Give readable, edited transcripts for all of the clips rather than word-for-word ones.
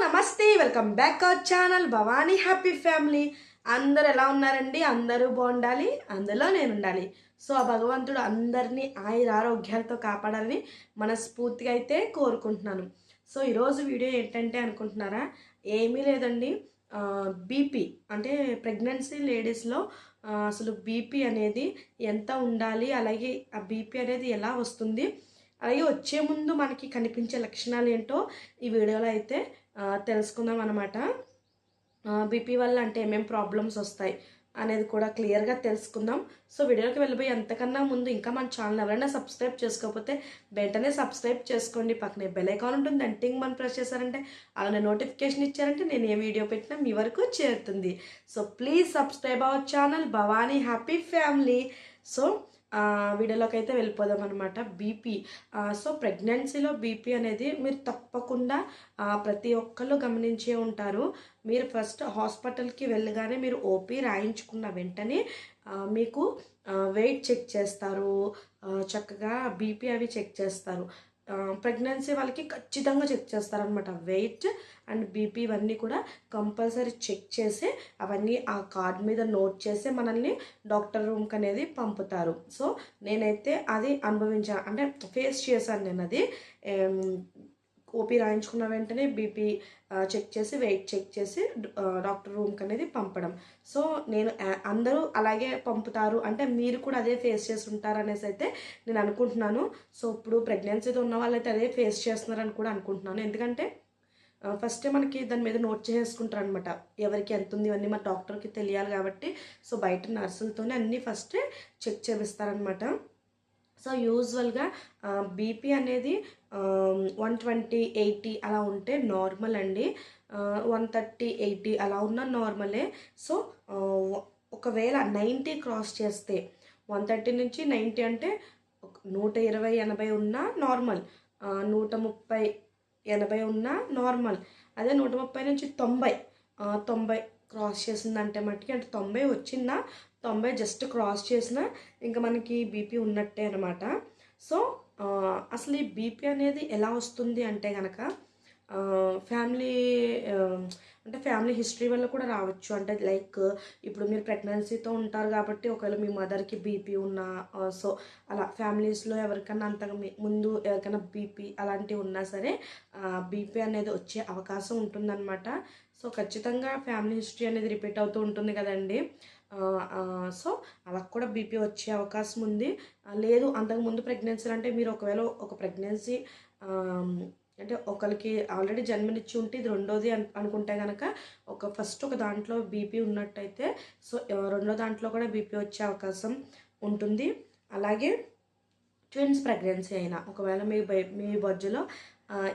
నమస్తే welcome back our channel Bhavani happy family. అందరు ఎలా ఉన్నారండి? అందరూ బాగుండాలి, అందులో నేను ఉండాలి. సో ఆ భగవంతుడు అందరినీ ఆరోగ్యాలతో కాపాడాలని మనస్ఫూర్తిగా అయితే కోరుకుంటున్నాను. సో ఈరోజు వీడియో ఏంటంటే అనుకుంటున్నారా, ఏమీ లేదండి. బీపీ అంటే ప్రెగ్నెన్సీ లేడీస్లో అసలు బీపీ అనేది ఎంత ఉండాలి, అలాగే ఆ బీపీ అనేది ఎలా వస్తుంది, అలాగే వచ్చే ముందు మనకి కనిపించే లక్షణాలు ఏంటో ఈ వీడియోలో అయితే తెలుసుకుందాం అనమాట. బీపీ వల్ల అంటే ఏమేమి ప్రాబ్లమ్స్ వస్తాయి అనేది కూడా క్లియర్గా తెలుసుకుందాం. సో వీడియోకి వెళ్ళిపోయి ఎంతకన్నా ముందు ఇంకా మన ఛానల్ ఎవరైనా సబ్స్క్రైబ్ చేసుకోకపోతే వెంటనే సబ్స్క్రైబ్ చేసుకోండి. పక్కనే బెల్ ఐకాన్ ఉంటుంది, దాన్ని టింగ్ మనం ప్రెస్ చేశారంటే అలానే నోటిఫికేషన్ ఇచ్చారంటే నేను ఏ వీడియో పెట్టినా మీ వరకు చేరుతుంది. So please subscribe our channel Bhavani happy family. So వీడియోలోకి అయితే వెళ్ళిపోదాం అనమాట. బీపీ, సో ప్రెగ్నెన్సీలో బీపీ అనేది మీరు తప్పకుండా ప్రతి ఒక్కళ్ళు గమనించే ఉంటారు. మీరు ఫస్ట్ హాస్పిటల్కి వెళ్ళగానే మీరు ఓపీ రాయించుకున్న వెంటనే మీకు వెయిట్ చెక్ చేస్తారు, చక్కగా బీపీ అవి చెక్ చేస్తారు. ప్రెగ్నెన్సీ వాళ్ళకి ఖచ్చితంగా చెక్ చేస్తారనమాట. వెయిట్ అండ్ బీపీ ఇవన్నీ కూడా కంపల్సరీ చెక్ చేసి అవన్నీ ఆ కార్డ్ మీద నోట్ చేసి మనల్ని డాక్టర్ రూమ్కి అనేది పంపుతారు. సో నేనైతే అది అనుభవించాను, అంటే ఫేస్ చేశాను నేను అది. ఓపీ రాయించుకున్న వెంటనే బీపీ చెక్ చేసి వెయిట్ చెక్ చేసి డాక్టర్ రూమ్కి అనేది పంపడం. సో నేను అందరూ అలాగే పంపుతారు అంటే మీరు కూడా అదే ఫేస్ చేసి ఉంటారు అనేసి అయితే నేను అనుకుంటున్నాను. సో ఇప్పుడు ప్రెగ్నెన్సీతో ఉన్న వాళ్ళైతే అదే ఫేస్ చేస్తున్నారని కూడా అనుకుంటున్నాను. ఎందుకంటే ఫస్టే మనకి దాని మీద నోట్ చేసుకుంటారు అనమాట, ఎవరికి ఎంత ఉంది ఇవన్నీ మన డాక్టర్కి తెలియాలి కాబట్టి. సో బయట నర్సులతోనే అన్నీ ఫస్టే చెక్ చేపిస్తారనమాట. సో యూజువల్గా బీపీ అనేది 120/80 అలా ఉంటే నార్మల్ అండి. 130/80 అలా ఉన్న నార్మలే. సో ఒకవేళ 90 క్రాస్ చేస్తే 130 నుంచి 90 అంటే 120/80 ఉన్నా నార్మల్, 130/80 ఉన్నా నార్మల్. అదే 130 నుంచి 90 క్రాస్ చేసిందంటే మట్టుకి, అంటే 90 వచ్చిందా, 90 జస్ట్ క్రాస్ చేసినా ఇంకా మనకి బీపీ ఉన్నట్టే అనమాట. సో అసలు ఈ బీపీ అనేది ఎలా వస్తుంది అంటే కనుక ఫ్యామిలీ అంటే ఫ్యామిలీ హిస్టరీ వల్ల కూడా రావచ్చు. అంటే లైక్ ఇప్పుడు మీరు ప్రెగ్నెన్సీతో ఉంటారు కాబట్టి ఒకవేళ మీ మదర్కి బీపీ ఉన్నా, సో అలా ఫ్యామిలీస్లో ఎవరికన్నా అంతగా ముందు ఎవరికైనా బీపీ అలాంటివి ఉన్నా సరే బీపీ అనేది వచ్చే అవకాశం ఉంటుందన్నమాట. సో ఖచ్చితంగా ఫ్యామిలీ హిస్టరీ అనేది రిపీట్ అవుతూ ఉంటుంది కదండి. సో అలా కూడా బీపీ వచ్చే అవకాశం ఉంది. లేదు అంతకుముందు ప్రెగ్నెన్సీ అంటే మీరు ఒకవేళ ఒక ప్రెగ్నెన్సీ అంటే ఒకరికి ఆల్రెడీ జన్మనిచ్చి ఉంటే ఇది రెండోది అనుకుంటే కనుక ఫస్ట్ ఒక దాంట్లో బీపీ ఉన్నట్టయితే సో రెండో దాంట్లో కూడా బీపీ వచ్చే అవకాశం ఉంటుంది. అలాగే ట్విన్స్ ప్రెగ్నెన్సీ అయినా ఒకవేళ మీ బొజ్జులో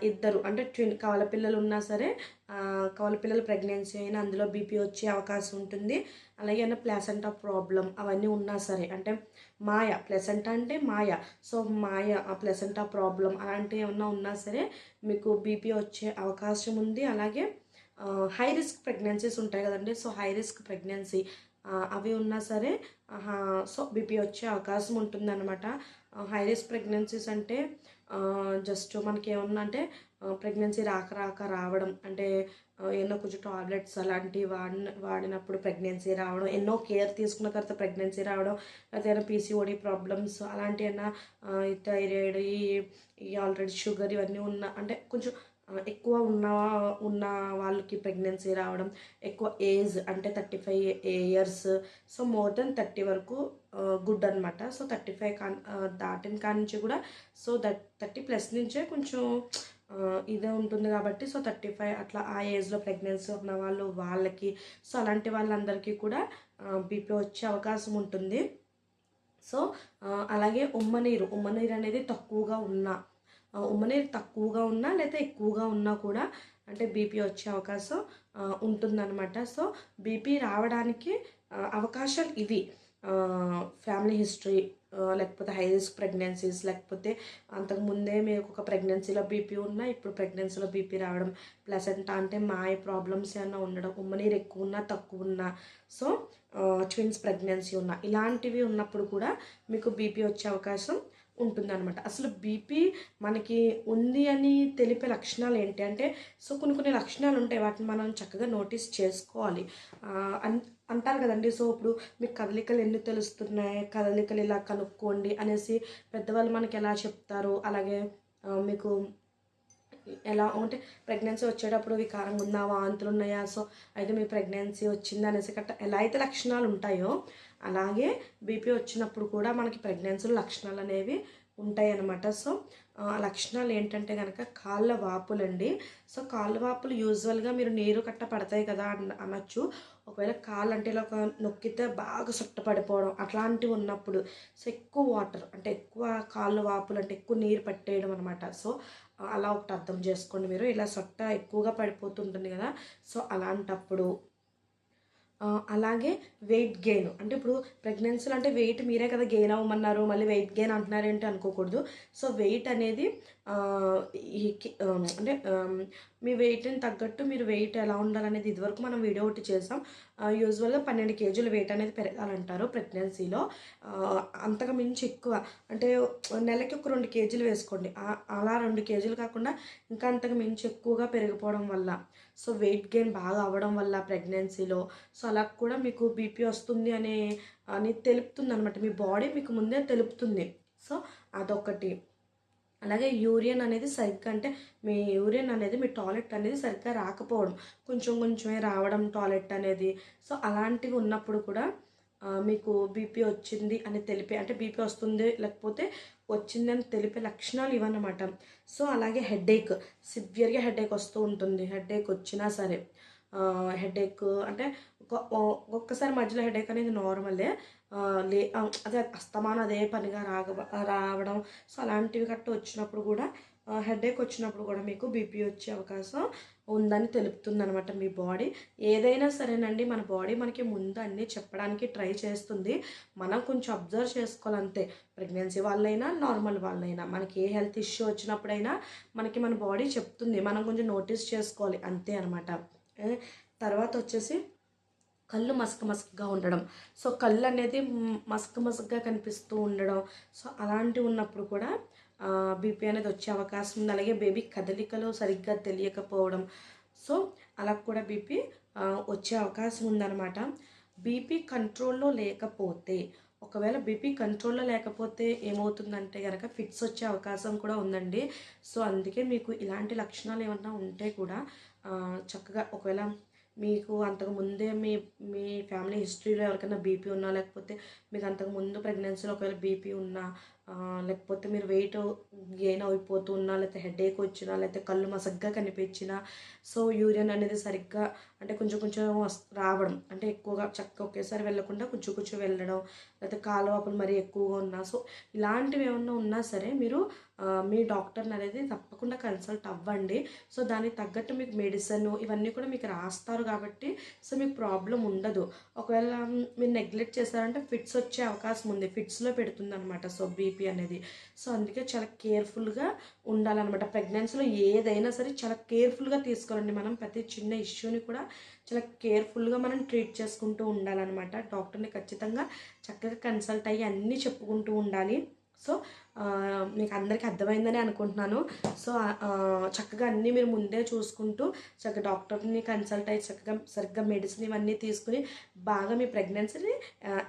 ఇద్దరు అంటే కవల పిల్లలు ఉన్నా సరే కవల పిల్లల ప్రెగ్నెన్సీ అయినా అందులో బీపీ వచ్చే అవకాశం ఉంటుంది. అలాగే ప్లాసెంటా ప్రాబ్లం అవన్నీ ఉన్నా సరే, అంటే ప్లెసెంటా అంటే సో ప్లెసెంటా ప్రాబ్లం అలాంటివి ఏమన్నా ఉన్నా సరే మీకు బీపీ వచ్చే అవకాశం ఉంది. అలాగే హై రిస్క్ ప్రెగ్నెన్సీస్ ఉంటాయి కదండి. సో హై రిస్క్ ప్రెగ్నెన్సీ అవి ఉన్నా సరే సో బీపీ వచ్చే అవకాశం ఉంటుందన్నమాట. హై రిస్క్ ప్రెగ్నెన్సీస్ అంటే జస్ట్ మనకి ఏమన్నా అంటే ప్రెగ్నెన్సీ రావడం, అంటే ఎన్నో కొంచెం టాబ్లెట్స్ అలాంటివి వాడినప్పుడు ప్రెగ్నెన్సీ రావడం, ఎన్నో కేర్ తీసుకున్న తర్వాత ప్రెగ్నెన్సీ రావడం, లేకపోతే పీసీఓడి ప్రాబ్లమ్స్ అలాంటి థైరాయిడ్, ఈ ఆల్రెడీ షుగర్ ఇవన్నీ అంటే కొంచెం ఎక్కువ ఉన్న వాళ్ళకి ప్రెగ్నెన్సీ రావడం, ఎక్కువ ఏజ్ అంటే 35 ఇయర్స్, సో మోర్ దెన్ 30 వరకు గుడ్ అనమాట. సో 35 దాటిన కాడి నుంచి కూడా, సో 30+ నుంచే కొంచెం ఇదే ఉంటుంది కాబట్టి, సో 35 అట్లా ఆ ఏజ్లో ప్రెగ్నెన్సీ ఉన్న వాళ్ళకి సో అలాంటి వాళ్ళందరికీ కూడా బీపీ వచ్చే అవకాశం ఉంటుంది. సో అలాగే ఉమ్మనీరు అనేది ఉమ్మనీరు తక్కువగా ఉన్నా లేదా ఎక్కువగా ఉన్నా కూడా అంటే బీపీ వచ్చే అవకాశం ఉంటుందన్నమాట. సో బీపీ రావడానికి అవకాశాలు ఇవి: ఫ్యామిలీ హిస్టరీ, లేకపోతే హై రిస్క్ ప్రెగ్నెన్సీస్, లేకపోతే అంతకుముందే మీకు ఒక ప్రెగ్నెన్సీలో బీపీ ఉన్నా ఇప్పుడు ప్రెగ్నెన్సీలో బీపీ రావడం, ప్లసెంటా అంటే ప్రాబ్లమ్స్ ఏమైనా ఉండడం, ఉమ్మనీరు ఎక్కువ ఉన్నా తక్కువ ఉన్నా, సో ట్విన్స్ ప్రెగ్నెన్సీ ఉన్నా, ఇలాంటివి ఉన్నప్పుడు కూడా మీకు బీపీ వచ్చే అవకాశం ఉంటుందన్నమాట. అసలు బీపీ మనకి ఉంది అని తెలిపే లక్షణాలు ఏంటి అంటే, సో కొన్ని లక్షణాలు ఉంటాయి. వాటిని మనం చక్కగా నోటీస్ చేసుకోవాలి. అంటారు కదండీ! సో ఇప్పుడు మీకు కదలికలు ఎన్ని తెలుస్తున్నాయి, కదలికలు ఇలా కనుక్కోండి అనేసి పెద్దవాళ్ళు మనకి ఎలా చెప్తారు. అలాగే మీకు ఎలా అంటే ప్రెగ్నెన్సీ వచ్చేటప్పుడు వికారంగా ఉందా, వాంతులు ఉన్నాయా, సో అయితే మీ ప్రెగ్నెన్సీ వచ్చింది అనేసి కట్ట ఎలా అయితే లక్షణాలు ఉంటాయో అలాగే బీపీ వచ్చినప్పుడు కూడా మనకి ప్రెగ్నెన్సీలో లక్షణాలు అనేవి ఉంటాయి అన్నమాట. సో లక్షణాలు ఏంటంటే కనుక కాళ్ళ వాపులండి. సో కాళ్ళ వాపులు యూజువల్గా మీరు నీరు కట్ట పడతాయి కదా అనొచ్చు. ఒకవేళ కాళ్ళు అంటే ఇలా ఒక నొక్కితే బాగా సొట్ట పడిపోవడం అట్లాంటివి ఉన్నప్పుడు, సో ఎక్కువ వాటర్ అంటే ఎక్కువ కాళ్ళు వాపులు అంటే ఎక్కువ నీరు పట్టేయడం అనమాట. సో అలా ఒకటి అర్థం చేసుకోండి మీరు. ఇలా సొట్ట ఎక్కువగా పడిపోతుంటుంది కదా, సో అలాంటప్పుడు అలాగే వెయిట్ గెయిన్ అంటే ఇప్పుడు ప్రెగ్నెన్సీలో అంటే వెయిట్ మీరే కదా గెయిన్ అవ్వమన్నారు, మళ్ళీ వెయిట్ గెయిన్ అంటున్నారేంటి అనుకోకూడదు. సో వెయిట్ అనేది అంటే మీ వెయిట్ని తగ్గట్టు మీరు వెయిట్ ఎలా ఉండాలనేది ఇదివరకు మనం వీడియో ఒకటి చేసాం. యూజువల్గా 12 కేజీలు వెయిట్ అనేది పెరగాలంటారు ప్రెగ్నెన్సీలో. అంతకు మించి ఎక్కువ అంటే నెలకి ఒక 2 కేజీలు వేసుకోండి. అలా 2 కేజీలు కాకుండా ఇంకా అంతకు మించి ఎక్కువగా పెరిగిపోవడం వల్ల, సో వెయిట్ గెయిన్ బాగా అవ్వడం వల్ల ప్రెగ్నెన్సీలో, సో అలా కూడా మీకు బీపీ వస్తుంది అని తెలుపుతుంది అనమాట. మీ బాడీ మీకు ముందే తెలుపుతుంది. సో అదొకటి. అలాగే యూరియన్ అనేది సరిగ్గా అంటే మీ యూరియన్ అనేది మీ టాయిలెట్ అనేది సరిగ్గా రాకపోవడం, కొంచెమే రావడం టాయిలెట్ అనేది. సో అలాంటివి ఉన్నప్పుడు కూడా మీకు బీపీ వచ్చింది అని తెలిపే అంటే బీపీ వస్తుంది లేకపోతే వచ్చింది అని తెలిపే లక్షణాలు ఇవన్నమాట. సో అలాగే హెడేక్, సివియర్గా హెడేక్ వస్తూ ఉంటుంది. హెడేక్ వచ్చినా సరే హెడేక్ అంటే ఒక్కొక్కసారి మధ్యలో హెడేక్ అనేది నార్మలే. అదే అస్తమానం అదే పనిగా రావడం, సో అలాంటివి గట్ట వచ్చినప్పుడు కూడా హెడేక్ వచ్చినప్పుడు కూడా మీకు బీపీ వచ్చే అవకాశం ఉందని తెలుపుతుంది అనమాట మీ బాడీ. ఏదైనా సరేనండి మన బాడీ మనకి ముందు అన్నీ చెప్పడానికి ట్రై చేస్తుంది. మనం కొంచెం అబ్జర్వ్ చేసుకోవాలంతే. ప్రెగ్నెన్సీ వాళ్ళైనా నార్మల్ వాళ్ళైనా మనకి ఏ హెల్త్ ఇష్యూ వచ్చినప్పుడైనా మనకి మన బాడీ చెప్తుంది, మనం కొంచెం నోటీస్ చేసుకోవాలి అంతే అనమాట. తర్వాత వచ్చేసి కళ్ళు మసకగా ఉండడం, సో కళ్ళు అనేది మసకగా కనిపిస్తూ ఉండడం, సో అలాంటివి ఉన్నప్పుడు కూడా బీపీ అనేది వచ్చే అవకాశం ఉంది. అలాగే బేబీ కదలికలు సరిగ్గా తెలియకపోవడం, సో అలా కూడా బీపీ వచ్చే అవకాశం ఉందన్నమాట. బీపీ కంట్రోల్లో లేకపోతే, ఒకవేళ బీపీ కంట్రోల్లో లేకపోతే ఏమవుతుందంటే కనుక ఫిట్స్ వచ్చే అవకాశం కూడా ఉందండి. సో అందుకే మీకు ఇలాంటి లక్షణాలు ఏమన్నా ఉంటే కూడా చక్కగా ఒకవేళ మీకు అంతకుముందే మీ మీ ఫ్యామిలీ హిస్టరీలో ఎవరికైనా బీపీ ఉన్నా, లేకపోతే మీకు అంతకుముందు ప్రెగ్నెన్సీలో ఒకవేళ బీపీ ఉన్నా, లేకపోతే మీరు వెయిట్ గెయిన్ అయిపోతున్నా, లేకపోతే హెడేక్ వచ్చినా, లేకపోతే కళ్ళు మసగ్గా కనిపించినా, సో యూరిన్ అనేది సరిగ్గా అంటే కొంచెం రావడం అంటే ఎక్కువగా చక్కగా ఒకేసారి వెళ్ళకుండా కొంచెం వెళ్ళడం, లేకపోతే కాలువాపులు మరీ ఎక్కువగా ఉన్నా, సో ఇలాంటివి ఏమన్నా ఉన్నా సరే మీరు మీ డాక్టర్ని అనేది తప్పకుండా కన్సల్ట్ అవ్వండి. సో దానికి తగ్గట్టు మీకు మెడిసిన్ ఇవన్నీ కూడా మీకు రాస్తారు కాబట్టి సో మీకు ప్రాబ్లం ఉండదు. ఒకవేళ మీరు నెగ్లెక్ట్ చేశారంటే ఫిట్స్ వచ్చే అవకాశం ఉంది, ఫిట్స్లో పెడుతుంది అనమాట సో బీపీ అనేది. సో అందుకే చాలా కేర్ఫుల్గా ఉండాలన్నమాట. ప్రెగ్నెన్సీలో ఏదైనా సరే చాలా కేర్ఫుల్గా తీసుకోవాలండి. మనం ప్రతి చిన్న ఇష్యూని కూడా చాలా కేర్ఫుల్గా మనం ట్రీట్ చేసుకుంటూ ఉండాలన్నమాట. డాక్టర్ని ఖచ్చితంగా చక్కగా కన్సల్ట్ అయ్యి అన్నీ చెప్పుకుంటూ ఉండాలి. సో మీకు అందరికీ అర్థమైందని అనుకుంటున్నాను. సో చక్కగా అన్నీ మీరు ముందే చూసుకుంటూ చక్కగా డాక్టర్ని కన్సల్ట్ అయ్యి చక్కగా సరిగ్గా మెడిసిన్ ఇవన్నీ తీసుకుని బాగా మీ ప్రెగ్నెన్సీని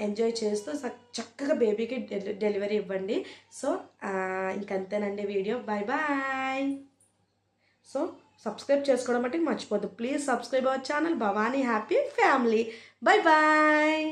ఎంజాయ్ చేస్తూ చక్కగా బేబీకి డెలివరీ ఇవ్వండి. సో ఇంకంతేనండి వీడియో. బాయ్. సో సబ్స్క్రైబ్ చేసుకోవడం అంటే మర్చిపోద్దు. Please subscribe our channel Bhavani happy family. Bye.